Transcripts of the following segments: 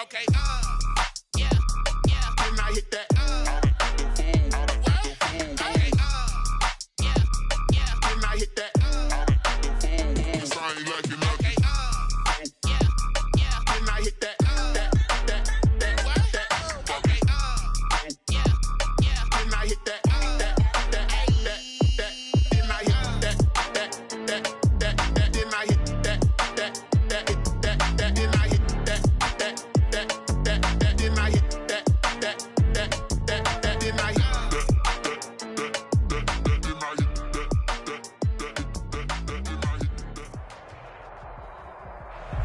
Okay, yeah, and I hit that. Okay, yeah, and I hit that. Sound like you know. Okay, yeah, and I hit that. Okay, yeah, and I hit that.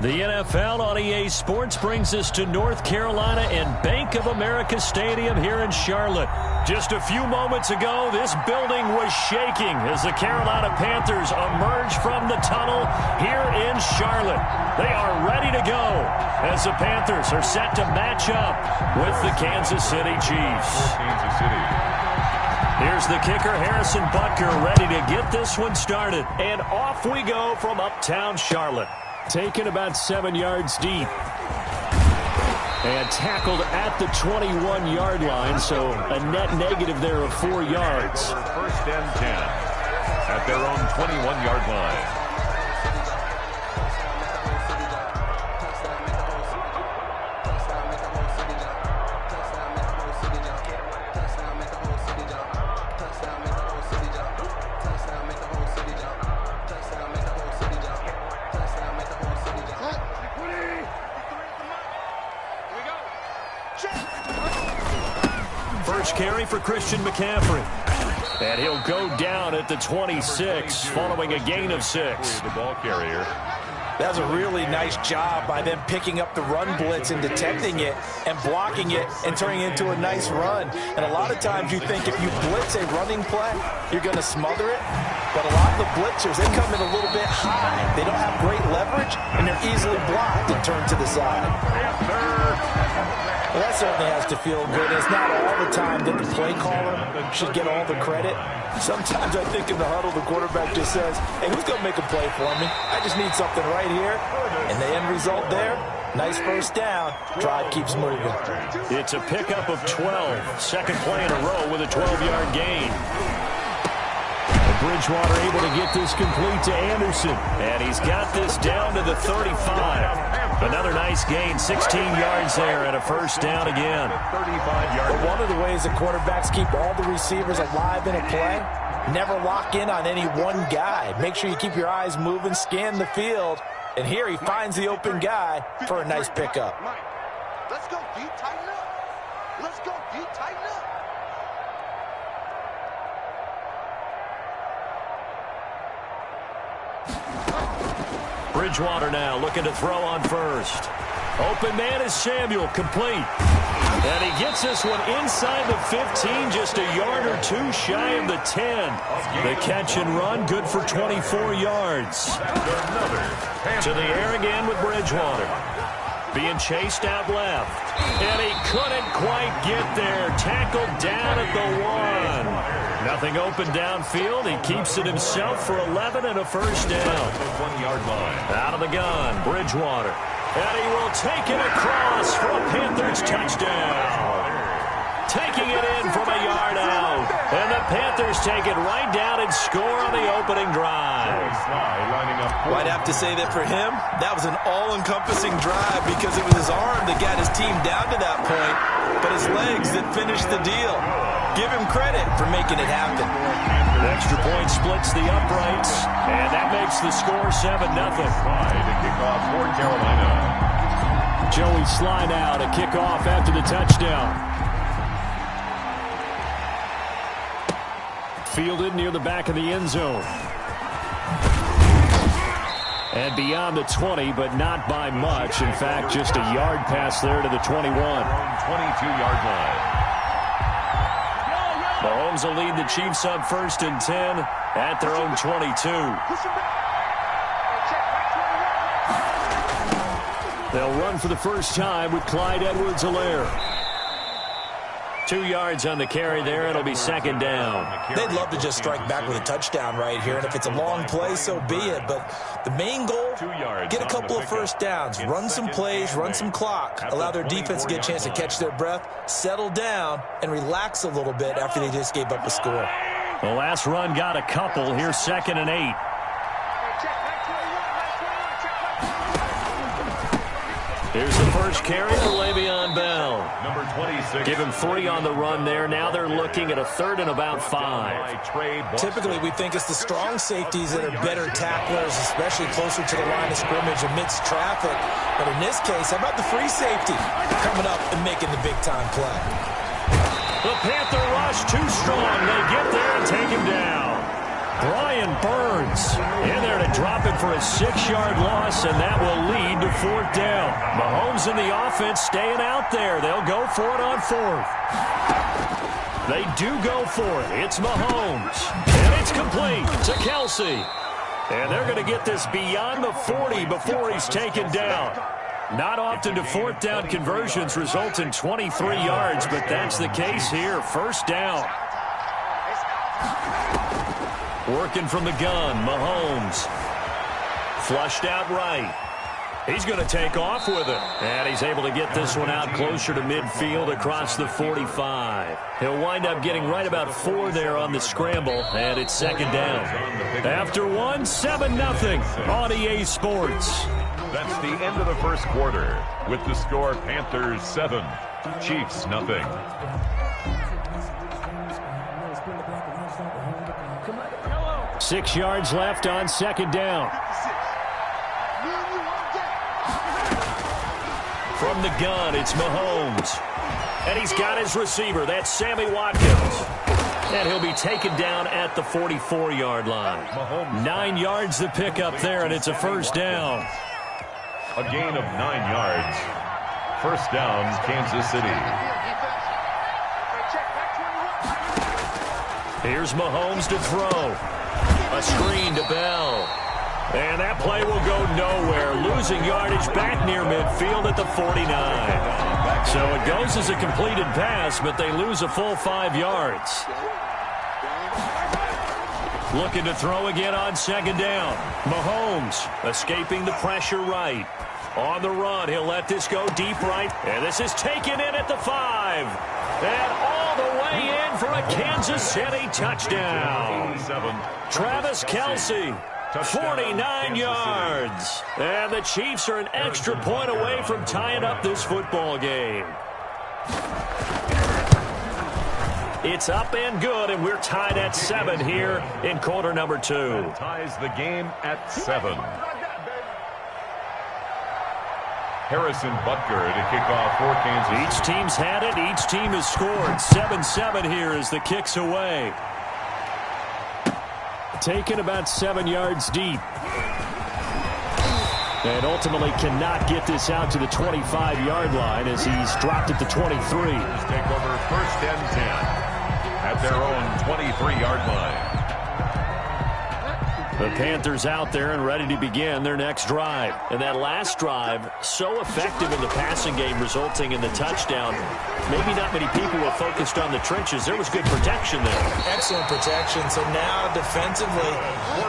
The NFL on EA Sports brings us to North Carolina and Bank of America Stadium here in Charlotte. Just a few moments ago, this building was shaking as the Carolina Panthers emerged from the tunnel here in Charlotte. They are ready to go as the Panthers are set to match up with the Kansas City Chiefs. Here's the kicker, Harrison Butker, ready to get this one started. And off we go from uptown Charlotte. Taken about 7 yards deep. And tackled at the 21-yard line, so a net negative there of 4 yards. First and 10 at their own 21-yard line. First carry for Christian McCaffrey. And he'll go down at the 26 following a gain of 6. The ball carrier. That was a really nice job by them picking up the run blitz and detecting it and blocking it and turning it into a nice run. And a lot of times you think if you blitz a running play, you're going to smother it. But a lot of the blitzers, they come in a little bit high. They don't have great leverage, and they're easily blocked and turned to the side. Well, that certainly has to feel good. It's not all the time that the play caller should get all the credit. Sometimes I think in the huddle, the quarterback just says, hey, who's going to make a play for me? I just need something right here. And the end result there, nice first down. Drive keeps moving. It's a pickup of 12. Second play in a row with a 12-yard gain. Bridgewater able to get this complete to Anderson. And he's got this down to the 35. Another nice gain, 16 yards there, and a first down again. But one of the ways the quarterbacks keep all the receivers alive in a play, never lock in on any one guy. Make sure you keep your eyes moving, scan the field. And here he finds the open guy for a nice pickup. Let's go, D, tighten up. Let's go, D, tighten up. Bridgewater now looking to throw on first. Open man is Samuel, complete. And he gets this one inside the 15, just a yard or two shy of the 10. The catch and run, good for 24 yards. To the air again with Bridgewater. Being chased out left. And he couldn't quite get there. Tackled down at the 1. Nothing open downfield. He keeps it himself for 11 and a first down. 1 yard line. Out of the gun, Bridgewater. And he will take it across for a Panthers touchdown. Taking it in from a yard out. And the Panthers take it right down and score on the opening drive. Well, I'd have to say that for him, that was an all-encompassing drive because it was his arm that got his team down to that point, but his legs that finished the deal. Give him credit for making it happen. The extra point splits the uprights, and that makes the score 7-0. The kickoff for Carolina. Joey Sly now to kick off after the touchdown. Fielded near the back of the end zone. And beyond the 20, but not by much. In fact, just a yard pass there to the 21. 22-yard line. Mahomes will lead the Chiefs up first and 10 at their own 22. They'll run for the first time with Clyde Edwards-Helaire. 2 yards on the carry there. It'll be second down. They'd love to just strike back with a touchdown right here, and if it's a long play, so be it. But the main goal, get a couple of first downs, run some plays, run some clock, allow their defense to get a chance to catch their breath, settle down, and relax a little bit after they just gave up a score. The last run got a couple. Here's 2nd and 8. Here's the first carry for Le'Veon Bell. Number 26. Give him 3 on the run there. Now they're looking at a 3rd and about 5. Typically, we think it's the strong safeties that are better tacklers, especially closer to the line of scrimmage amidst traffic. But in this case, how about the free safety coming up and making the big-time play? The Panther rush too strong. They get there and take him down. Brian Burns in there to drop it for a 6-yard loss, and that will lead to 4th down. Mahomes and the offense staying out there. They'll go for it on 4th. They do go for it. It's Mahomes, and it's complete to Kelsey. And they're going to get this beyond the 40 before he's taken down. Not often do 4th down conversions result in 23 yards, but that's the case here. 1st down. Working from the gun, Mahomes. Flushed out right. He's going to take off with it. And he's able to get this one out closer to midfield across the 45. He'll wind up getting right about 4 there on the scramble, and it's 2nd down. After 1, 7-0 on EA Sports. That's the end of the first quarter. With the score, Panthers 7, Chiefs 0. 6 yards left on 2nd down. From the gun, it's Mahomes. And he's got his receiver. That's Sammy Watkins. And he'll be taken down at the 44-yard line. 9 yards to pick up there, and it's a 1st down. A gain of 9 yards. 1st down, Kansas City. Here's Mahomes to throw. A screen to Bell. And that play will go nowhere. Losing yardage back near midfield at the 49. So it goes as a completed pass, but they lose a full 5 yards. Looking to throw again on 2nd down. Mahomes escaping the pressure right. On the run, he'll let this go deep right. And this is taken in at the 5. And all the way in for a Kansas City touchdown. Travis Kelce, 49 yards. And the Chiefs are an extra point away from tying up this football game. It's up and good, and we're tied at 7 here in quarter number 2. That ties the game at 7. Harrison Butker to kick off for Kansas. Each team's had it. Each team has scored. 7-7 here as the kick's away. Taken about 7 yards deep. And ultimately cannot get this out to the 25-yard line as he's dropped at the 23. Take over 1st and 10 at their own 23-yard line. The Panthers out there and ready to begin their next drive. And that last drive, so effective in the passing game, resulting in the touchdown. Maybe not many people were focused on the trenches. There was good protection there. Excellent protection. So now defensively,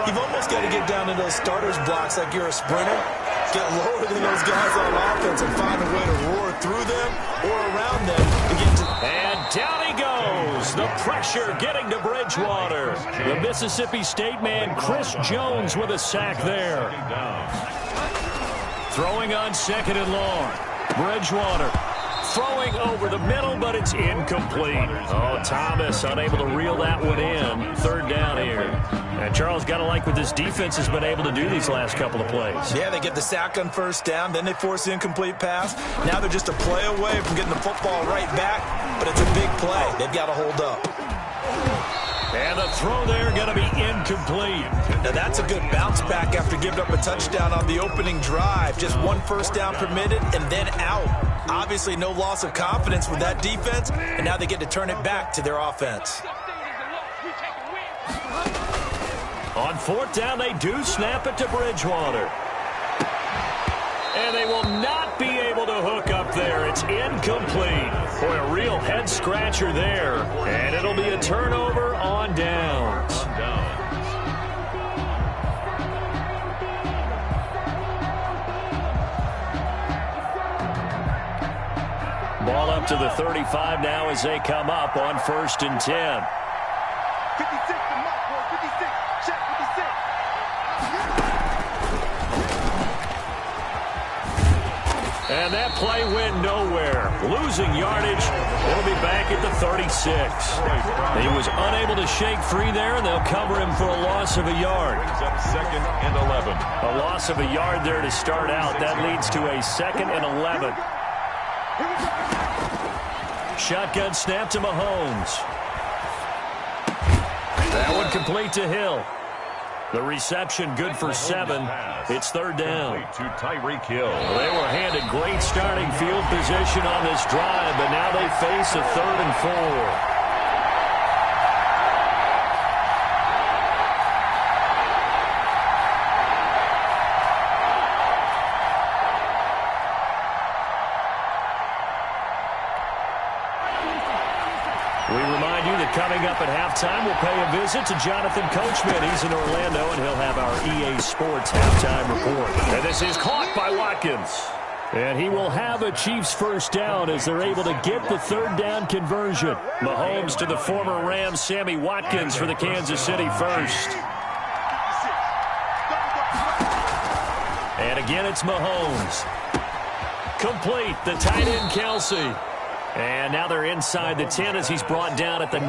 you've almost got to get down to those starters blocks like you're a sprinter. Get lower than those guys on offense and find a way to roar through them or around them to get to. And down he goes. The pressure getting to Bridgewater. The Mississippi State man, Chris Jones, with a sack there. Throwing on 2nd and long. Bridgewater throwing over the middle, but it's incomplete. Oh, Thomas unable to reel that one in. 3rd down here. And Charles, got to like what this defense has been able to do these last couple of plays. Yeah, they get the sack on 1st down, then they force the incomplete pass. Now they're just a play away from getting the football right back, but it's a big play. They've got to hold up. And the throw there going to be incomplete. Now that's a good bounce back after giving up a touchdown on the opening drive. Just 1 1st down permitted and then out. Obviously no loss of confidence with that defense, and now they get to turn it back to their offense. On 4th down, they do snap it to Bridgewater. And they will not be able to hook up there. It's incomplete. Boy, a real head-scratcher there. And it'll be a turnover on downs. Ball up to the 35 now as they come up on 1st and 10. 56 to Mike, boy. 56. Check 56. And that play went nowhere. Losing yardage. It'll be back at the 36. He was unable to shake free there, and they'll cover him for a loss of a yard. Brings up 2nd and 11. A loss of a yard there to start out. That leads to a 2nd and 11. Shotgun snap to Mahomes. That one complete to Hill. The reception good for 7. It's 3rd down. To Tyreek Hill. They were handed great starting field position on this drive, but now they face a 3rd and 4. Coming up at halftime, we'll pay a visit to Jonathan Coachman. He's in Orlando, and he'll have our EA Sports halftime report. And this is caught by Watkins. And he will have a Chiefs first down as they're able to get the 3rd down conversion. Mahomes to the former Rams, Sammy Watkins for the Kansas City first. And again, it's Mahomes. Complete, the tight end Kelsey. And now they're inside the 10 as he's brought down at the 9.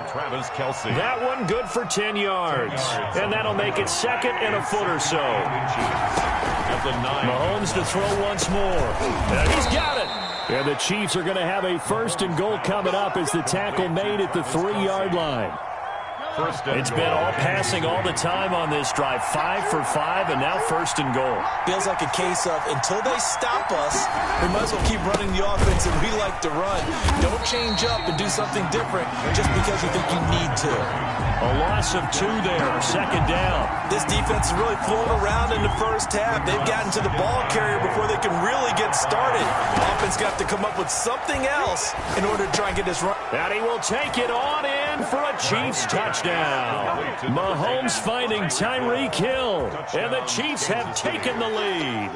Travis Kelce. That one good for 10 yards. And that'll make it 2nd and a foot or so. Mahomes to throw once more. And he's got it. And the Chiefs are going to have a 1st and goal coming up as the tackle made at the 3-yard line. It's been all passing all the time on this drive. 5 for 5, and now 1st and goal. Feels like a case of until they stop us, we might as well keep running the offense and we like to run. Don't change up and do something different just because you think you need to. A loss of 2 there, 2nd down. This defense is really flown around in the first half. They've gotten to the ball carrier before they can really get started. Offense got to come up with something else in order to try and get this run. And he will take it on in for a Chiefs touchdown. Mahomes finding Tyreek Hill, and the Chiefs have taken the lead.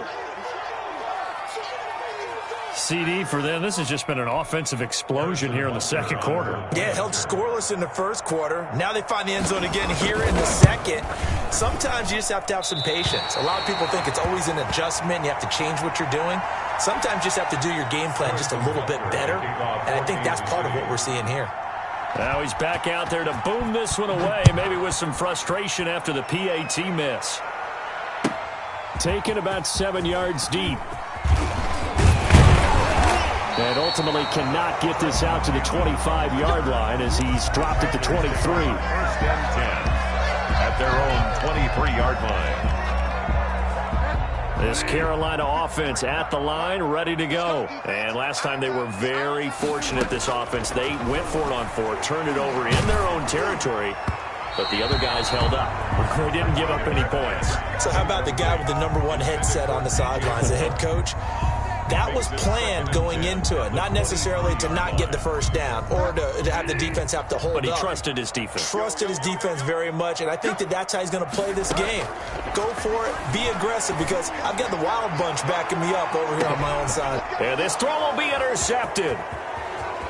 CD for them. This has just been an offensive explosion here in the 2nd quarter. Yeah, held scoreless in the 1st quarter. Now they find the end zone again here in the 2nd. Sometimes you just have to have some patience. A lot of people think it's always an adjustment. You have to change what you're doing. Sometimes you just have to do your game plan just a little bit better, and I think that's part of what we're seeing here. Now he's back out there to boom this one away, maybe with some frustration after the PAT miss. Taken about 7 yards deep. And ultimately cannot get this out to the 25-yard line as he's dropped at the 23. 1st and 10 at their own 23-yard line. This Carolina offense at the line, ready to go. And last time they were very fortunate, this offense. They went for it on 4, turned it over in their own territory, but the other guys held up. They didn't give up any points. So how about the guy with the #1 headset on the sidelines, the head coach? That was planned going into it, not necessarily to not get the first down or to have the defense have to hold up. But he trusted his defense. Trusted his defense very much, and I think that's how he's going to play this game. Go for it, be aggressive, because I've got the wild bunch backing me up over here on my own side. And this throw will be intercepted.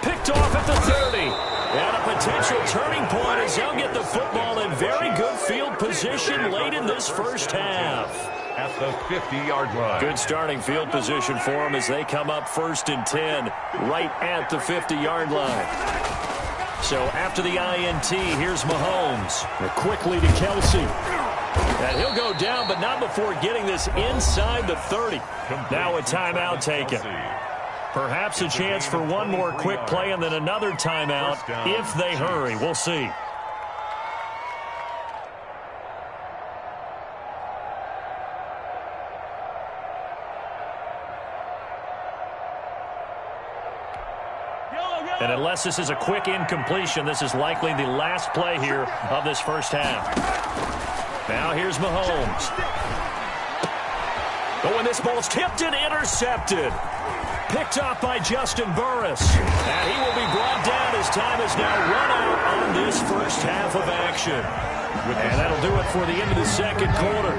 Picked off at the 30. And a potential turning point as they'll get the football in very good field position late in this first half. At the 50-yard line. Good starting field position for them as they come up 1st and 10 right at the 50-yard line. So after the INT, here's Mahomes. Quickly to Kelsey. And he'll go down, but not before getting this inside the 30. Now a timeout taken. Perhaps a chance for one more quick play and then another timeout if they hurry. We'll see. And unless this is a quick incompletion, this is likely the last play here of this first half. Now here's Mahomes. Oh, and this ball's tipped and intercepted. Picked off by Justin Burris. And he will be brought down as time is now run out on this first half of action. And that'll do it for the end of the second quarter.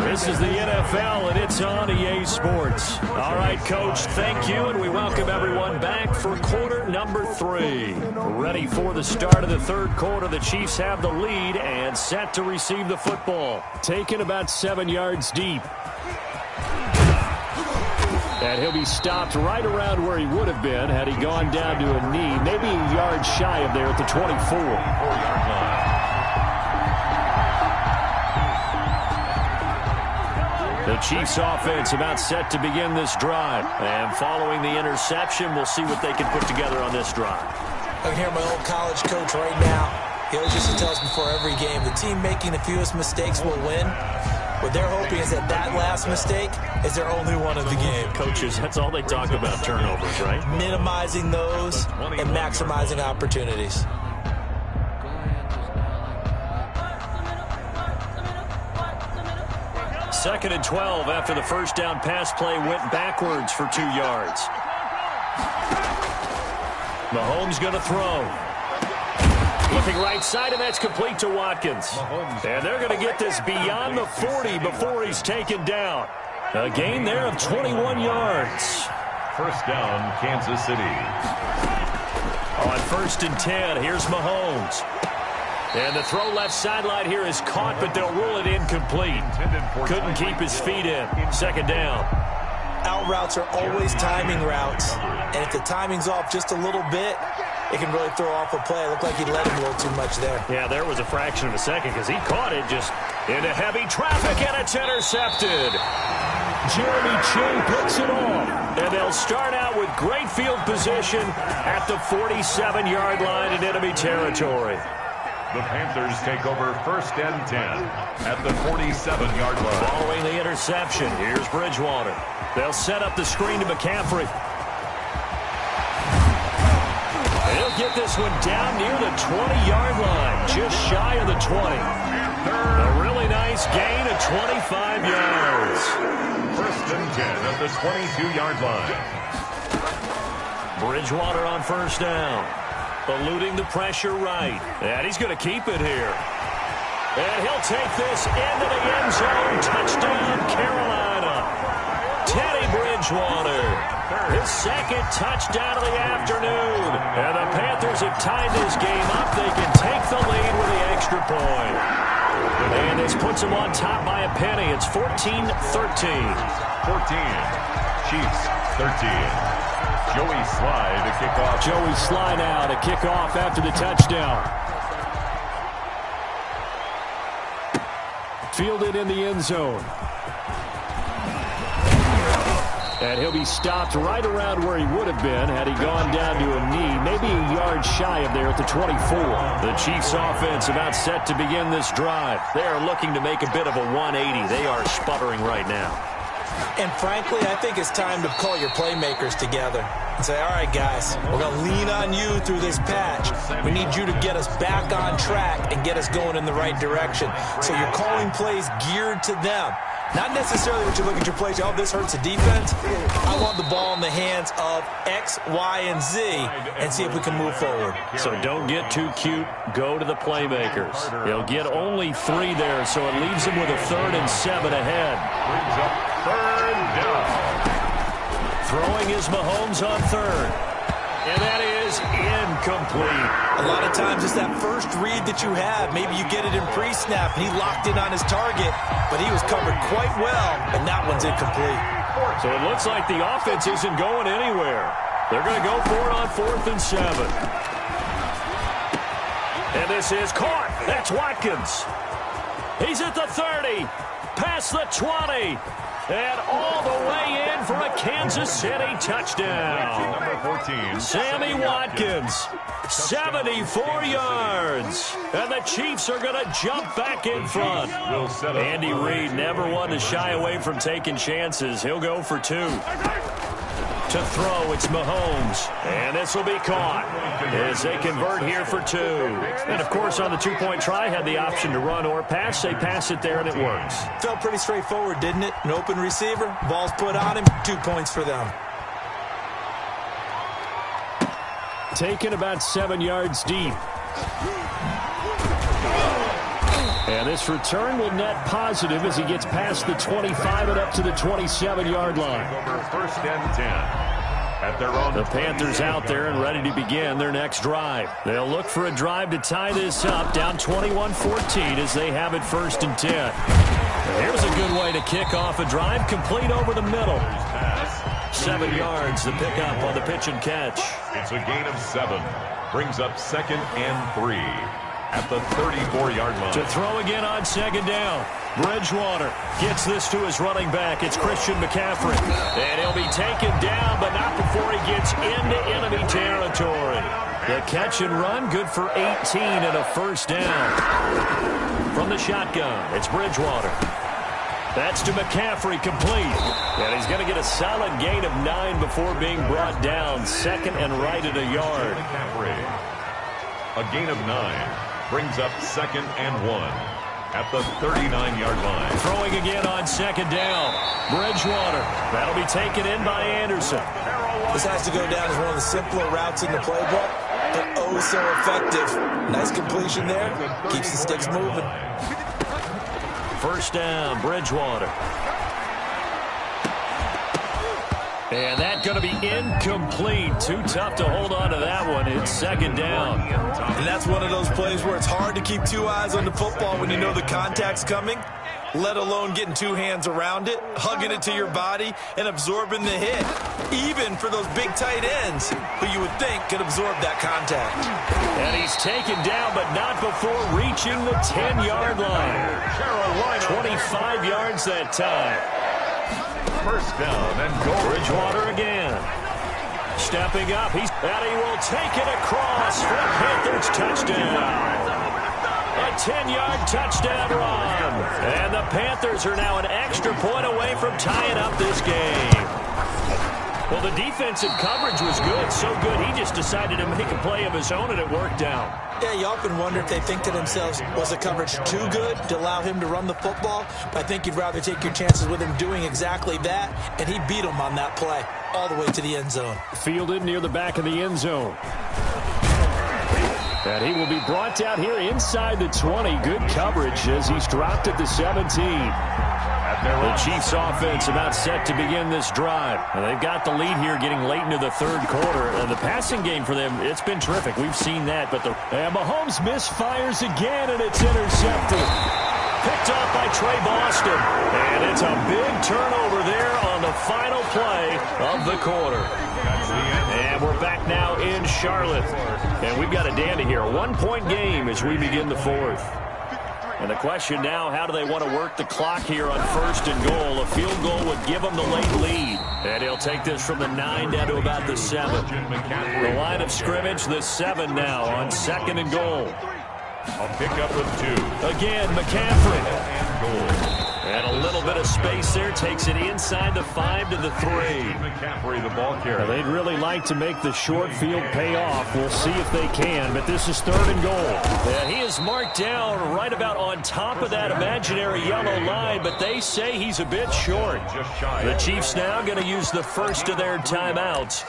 This is the NFL, and it's on EA Sports. All right, Coach, thank you, and we welcome everyone back for quarter number 3. Ready for the start of the third quarter. The Chiefs have the lead and set to receive the football. Taken about 7 yards deep. And he'll be stopped right around where he would have been had he gone down to a knee, maybe a yard shy of there at the 24-yard line. The Chiefs offense about set to begin this drive. And following the interception, we'll see what they can put together on this drive. I can hear my old college coach right now. He always used to tell us before every game, the team making the fewest mistakes will win. What they're hoping is that last mistake is their only one of the game. Coaches, that's all they talk about, turnovers, right? Minimizing those and maximizing opportunities. Second and 12 after the first down pass play went backwards for 2 yards. Mahomes going to throw. Looking right side, and that's complete to Watkins. And they're going to get this beyond the 40 before he's taken down. A gain there of 21 yards. First down, Kansas City. On first and 10, here's Mahomes. And the throw left sideline here is caught, but they'll rule it incomplete. Couldn't keep his feet in. Second down. Out routes are always timing routes. And if the timing's off just a little bit, it can really throw off a play. It looked like he let him a little too much there. Yeah, there was a fraction of a second because he caught it just into heavy traffic, and it's intercepted. Jeremy Chin picks it off. And they'll start out with great field position at the 47-yard line in enemy territory. The Panthers take over first and 10 at the 47-yard line. Following the interception, here's Bridgewater. They'll set up the screen to McCaffrey. He'll get this one down near the 20-yard line, just shy of the 20. A really nice gain of 25 yards. First and 10 at the 22-yard line. Bridgewater on first down. Eluding the pressure right. And he's going to keep it here. And he'll take this into the end zone. Touchdown, Carolina. Teddy Bridgewater. His second touchdown of the afternoon. And the Panthers have tied this game up. They can take the lead with the extra point. And this puts them on top by a penny. It's 14-13. 14. Chiefs, 13. Joey Sly to kick off. Joey Sly now to kick off after the touchdown. Fielded in the end zone. And he'll be stopped right around where he would have been had he gone down to a knee, maybe a yard shy of there at the 24. The Chiefs offense about set to begin this drive. They are looking to make a bit of a 180. They are sputtering right now. And frankly, I think it's time to call your playmakers together and say, all right, guys, we're going to lean on you through this patch. We need you to get us back on track and get us going in the right direction. So you're calling plays geared to them. Not necessarily what you look at your plays, oh, this hurts the defense. I want the ball in the hands of X, Y, and Z and see if we can move forward. So don't get too cute. Go to the playmakers. He'll get only 3 there, so it leaves him with a 3rd and 7 ahead. Brings up third down. Throwing is Mahomes on third. And that is incomplete. A lot of times it's that first read that you have. Maybe you get it in pre-snap, and he locked in on his target, but he was covered quite well, and that one's incomplete. So it looks like the offense isn't going anywhere. They're going to go for it on 4th and 7. And this is caught. That's Watkins. He's at the 30, past the 20. And all the way in for a Kansas City touchdown. Number 14. Sammy Watkins, 74 yards. And the Chiefs are going to jump back in front. Andy Reid never one to shy away from taking chances. He'll go for 2. To throw, it's Mahomes. And this will be caught as they convert here for 2. And, of course, on the two-point try, had the option to run or pass. They pass it there, and it works. Felt pretty straightforward, didn't it? An open receiver, ball's put on him, 2 points for them. Taken about 7 yards deep. And this return will net positive as he gets past the 25 and up to the 27-yard line. Over 1st and 10 at their own. The Panthers out there and ready to begin their next drive. They'll look for a drive to tie this up, down 21-14 as they have it 1st and 10. Here's a good way to kick off a drive, complete over the middle. 7 yards, the pickup on the pitch and catch. It's a gain of 7. Brings up 2nd and 3 at the 34-yard line. To throw again on 2nd down. Bridgewater gets this to his running back. It's Christian McCaffrey. And he'll be taken down, but not before he gets into enemy territory. The catch and run, good for 18 and a 1st down. From the shotgun, it's Bridgewater. That's to McCaffrey, complete. And he's going to get a solid gain of 9 before being brought down. 2nd and right at a yard. McCaffrey. A gain of 9 brings up 2nd and 1 at the 39-yard line. Throwing again on 2nd down. Bridgewater. That'll be taken in by Anderson. This has to go down as one of the simpler routes in the playbook, but oh so effective. Nice completion there. Keeps the sticks moving. 1st down, Bridgewater. And that's going to be incomplete. Too tough to hold on to that one. It's 2nd down. And that's one of those plays where it's hard to keep 2 eyes on the football when you know the contact's coming, let alone getting 2 hands around it, hugging it to your body, and absorbing the hit. Even for those big tight ends who you would think could absorb that contact. And he's taken down, but not before reaching the 10-yard line. 25 yards that time. 1st down and goal. Bridgewater again. Stepping up. And he will take it across for a Panthers touchdown. A 10-yard touchdown run. And the Panthers are now an extra point away from tying up this game. Well, the defensive coverage was good, so good he just decided to make a play of his own, and it worked out. Yeah, you often wonder if they think to themselves, was the coverage too good to allow him to run the football? But I think you'd rather take your chances with him doing exactly that, and he beat him on that play all the way to the end zone. Fielded near the back of the end zone. And he will be brought down here inside the 20. Good coverage as he's dropped at the 17. The Chiefs offense about set to begin this drive. And they've got the lead here getting late into the 3rd quarter. And the passing game for them, it's been terrific. We've seen that. And Mahomes misfires again, and it's intercepted. Picked off by Trey Boston. And it's a big turnover there on the final play of the quarter. And we're back now in Charlotte. And we've got a dandy here. A 1-point game as we begin the 4th. And the question now, how do they want to work the clock here on 1st and goal? A field goal would give them the late lead. And he'll take this from the 9 down to about the 7. The line of scrimmage, the 7 now on 2nd and goal. I'll pick up with 2. Again, McCaffrey. And goal. And a little bit of space there. Takes it inside the 5 to the 3. McCaffrey, the ball carrier. They'd really like to make the short field pay off. We'll see if they can, but this is 3rd and goal. And he is marked down right about on top of that imaginary yellow line, but they say he's a bit short. The Chiefs now going to use the first of their timeouts.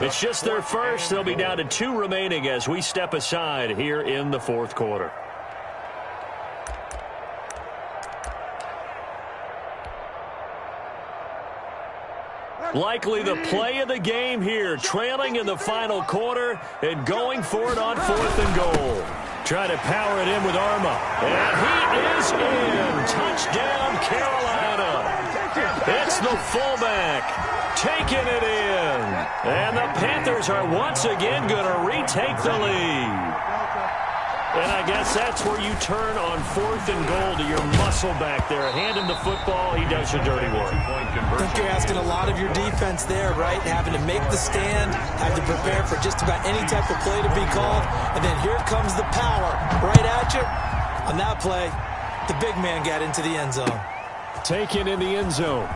It's just their first. They'll be down to 2 remaining as we step aside here in the 4th quarter. Likely the play of the game here, trailing in the final quarter and going for it on 4th and goal. Trying to power it in with Arma. And he is in. Touchdown, Carolina. It's the fullback taking it in. And the Panthers are once again going to retake the lead. And I guess that's where you turn on 4th and goal to your muscle back there. Hand him the football, he does your dirty work. I think you're asking a lot of your defense there, right? Having to make the stand, have to prepare for just about any type of play to be called, and then here comes the power right at you. On that play, the big man got into the end zone. Taken in the end zone.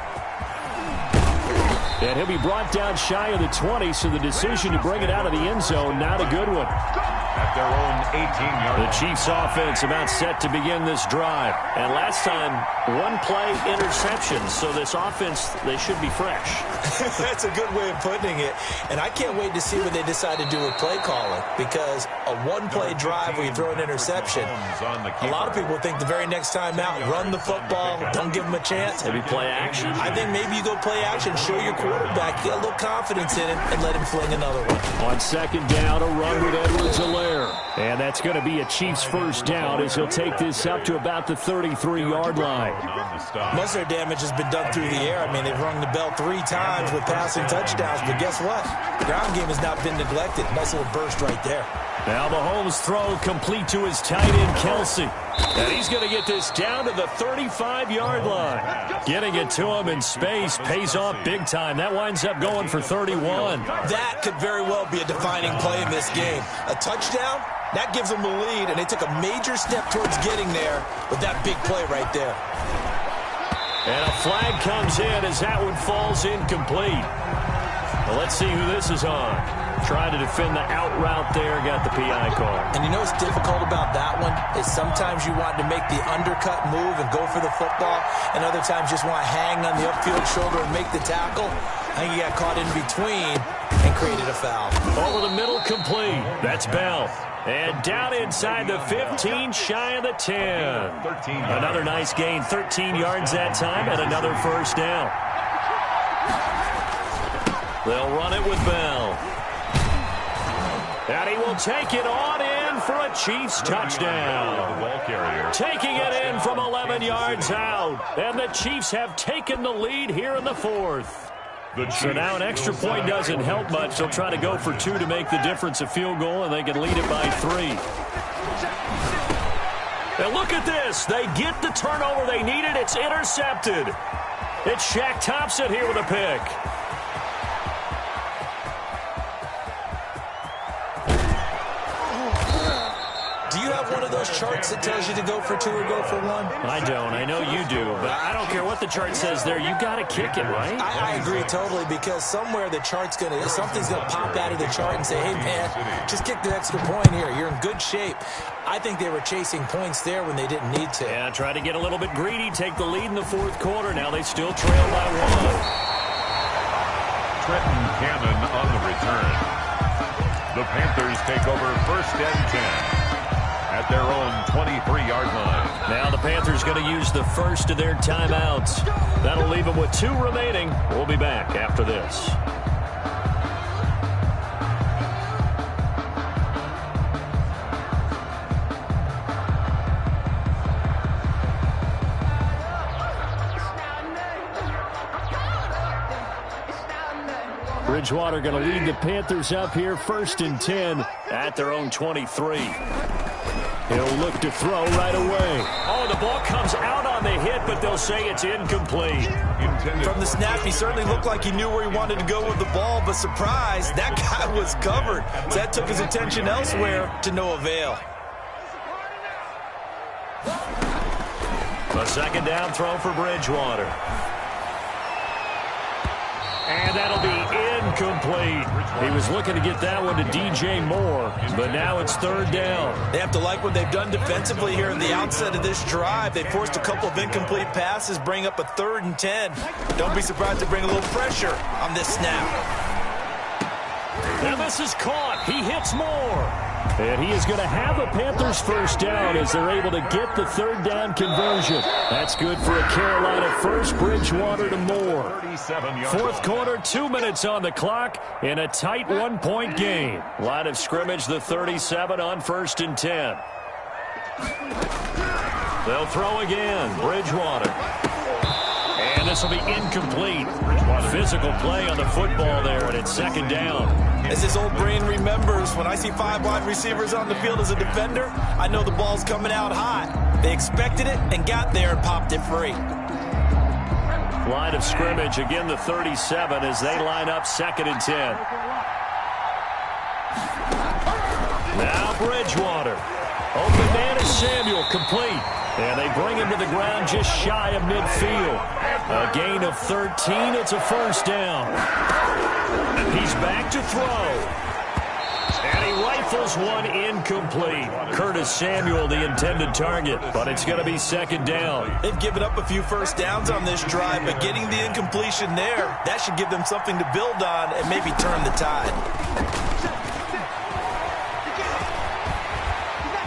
And he'll be brought down shy of the 20, so the decision to bring it out of the end zone, not a good one. At their own 18-yard line. The Chiefs offense about set to begin this drive. And last time, one-play interception. So this offense, they should be fresh. That's a good way of putting it. And I can't wait to see what they decide to do with play calling. Because a one-play drive where you throw an interception, a lot of people think the very next time out, run the football, don't give them a chance. Maybe play action? I think maybe you go play action, show your quarterback, get a little confidence in it, and let him fling another one. On second down, a run with Edwards-Helaire. And that's going to be a Chiefs first down as he'll take this up to about the 33-yard line. Most of their damage has been done through the air. I mean, they've rung the bell 3 times with passing touchdowns, but guess what? The ground game has not been neglected. Nice little burst right there. Now Mahomes' throw complete to his tight end, Kelsey. And he's going to get this down to the 35-yard line. Getting it to him in space pays off big time. That winds up going for 31. That could very well be a defining play in this game. A touchdown, that gives them the lead, and they took a major step towards getting there with that big play right there. And a flag comes in as that one falls incomplete. Well, let's see who this is on. Trying to defend the out route there, got the PI call. And you know what's difficult about that one is sometimes you want to make the undercut move and go for the football, and other times just want to hang on the upfield shoulder and make the tackle. I think he got caught in between and created a foul. Over the middle, complete. That's Bell. And down inside the 15, shy of the 10. Another nice gain, 13 yards that time, and another first down. They'll run it with Bell. And he will take it on in for a Chiefs touchdown. Taking it in from 11 yards out. And the Chiefs have taken the lead here in the fourth. So now an extra point doesn't help much. They'll try to go for 2 to make the difference a field goal, and they can lead it by 3. And look at this. They get the turnover they needed. It's intercepted. It's Shaq Thompson here with a pick. Do you have one of those charts that tells you to go for 2 or go for 1? I don't. I know you do, but I don't care what the chart says there. You got to kick it, right? I agree totally, because somewhere the chart's something's gonna pop out of the chart and say, hey man, just kick the extra point here. You're in good shape. I think they were chasing points there when they didn't need to. Yeah, try to get a little bit greedy, take the lead in the fourth quarter. Now they still trail by 1. Trenton Cannon on the return. The Panthers take over first and 10. At their own 23-yard line. Now the Panthers going to use the first of their timeouts. That'll leave them with 2 remaining. We'll be back after this. Bridgewater going to lead the Panthers up here first and 10 at their own 23. He'll look to throw right away. Oh, the ball comes out on the hit, but they'll say it's incomplete. From the snap, he certainly looked like he knew where he wanted to go with the ball, but surprise, that guy was covered. So that took his attention elsewhere to no avail. A second down throw for Bridgewater. And that'll be incomplete. He was looking to get that one to DJ Moore, but now it's third down. They have to like what they've done defensively here in the outset of this drive. They forced a couple of incomplete passes, bring up a 3rd and 10. Don't be surprised to bring a little pressure on this snap. And this is caught. He hits Moore. And he is going to have a Panthers first down as they're able to get the 3rd down conversion. That's good for a Carolina first. Bridgewater to Moore. Fourth quarter, 2 minutes on the clock in a tight 1-point game. Line of scrimmage, the 37 on first and 10. They'll throw again. Bridgewater. And this will be incomplete. Physical play on the football there, and it's second down. As his old brain remembers, when I see 5 wide receivers on the field as a defender, I know the ball's coming out hot. They expected it and got there and popped it free. Line of scrimmage, again the 37 as they line up second and 10. Now Bridgewater. Open man is Samuel. Samuel, complete. And they bring him to the ground just shy of midfield. A gain of 13. It's a first down. He's back to throw. And he rifles one incomplete. Curtis Samuel, the intended target, but it's going to be second down. They've given up a few first downs on this drive, but getting the incompletion there, that should give them something to build on and maybe turn the tide.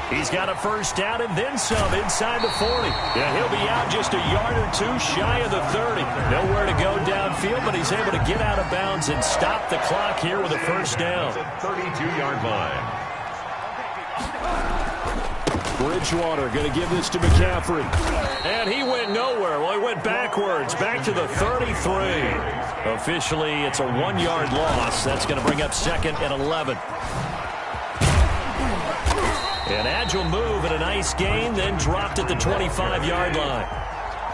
He's got a first down and then some inside the 40. Yeah, he'll be out just a yard or two shy of the 30. Nowhere to go downfield, but he's able to get out of bounds and stop the clock here with a first down. 32-yard line. Bridgewater going to give this to McCaffrey. And he went nowhere. Well, he went backwards, back to the 33. Officially, it's a 1-yard loss. That's going to bring up second and 11. An agile move and a nice gain, then dropped at the 25-yard line.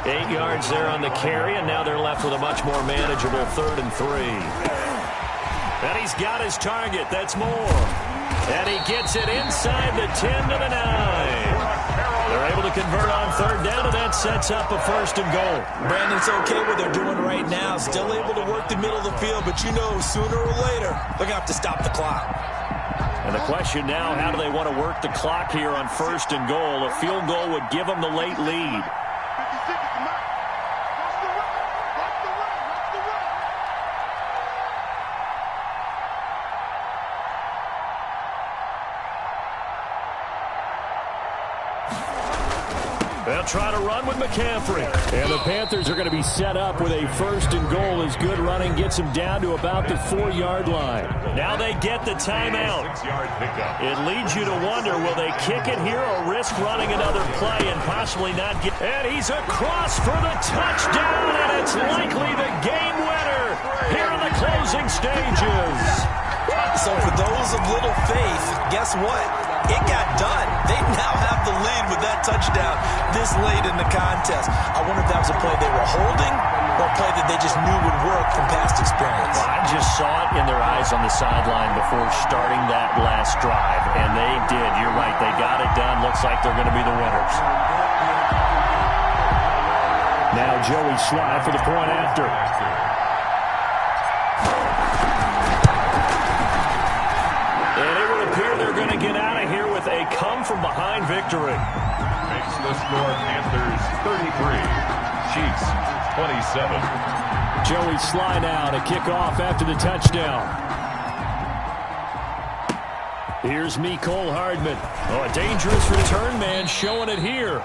8 yards there on the carry, and now they're left with a much more manageable 3rd and 3. And he's got his target. That's Moore. And he gets it inside the 10 to the 9. They're able to convert on 3rd down, and that sets up a 1st and goal. Brandon, it's okay what they're doing right now. Still able to work the middle of the field, but you know sooner or later they're going to have to stop the clock. And the question now, how do they want to work the clock here on 1st and goal? A field goal would give them the late lead. They'll try to run with McCaffrey. And the Panthers are going to be set up with a 1st and goal as good running gets them down to about the 4-yard line. Now they get the timeout. 6-yard pickup. It leads you to wonder, will they kick it here or risk running another play and possibly not get... And he's across for the touchdown, and it's likely the game winner here in the closing stages. So for those of little faith, guess what? It got done. They now have the lead with that touchdown this late in the contest. I wonder if that was a play they were holding or a play that they just knew would work from past experience. Well, I just saw it in their eyes on the sideline before starting that last drive, and they did. You're right. They got it done. Looks like they're going to be the winners. Now Joey Sly for the point after. And it would appear they're going to get out of here with a come-from-behind victory. Makes the score Panthers 33, Chiefs 27. Joey Sly now to kick off after the touchdown. Here's Mecole Hardman. Oh, a dangerous return man showing it here.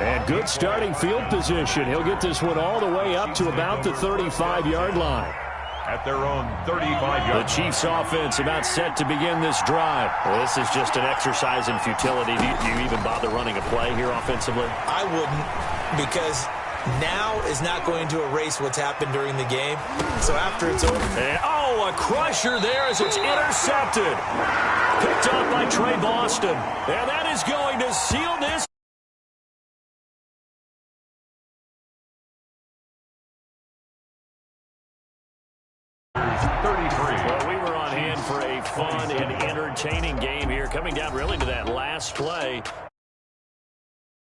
And good starting field position. He'll get this one all the way up to about the 35-yard line. At their own 35-yard. The Chiefs offense about set to begin this drive. Well, this is just an exercise in futility. Do you even bother running a play here offensively? I wouldn't, because now is not going to erase what's happened during the game. So after it's over. And, a crusher there as it's intercepted. Picked off by Trey Boston. And that is going to seal this. Well, we were on hand for a fun and entertaining game here, coming down really to that last play.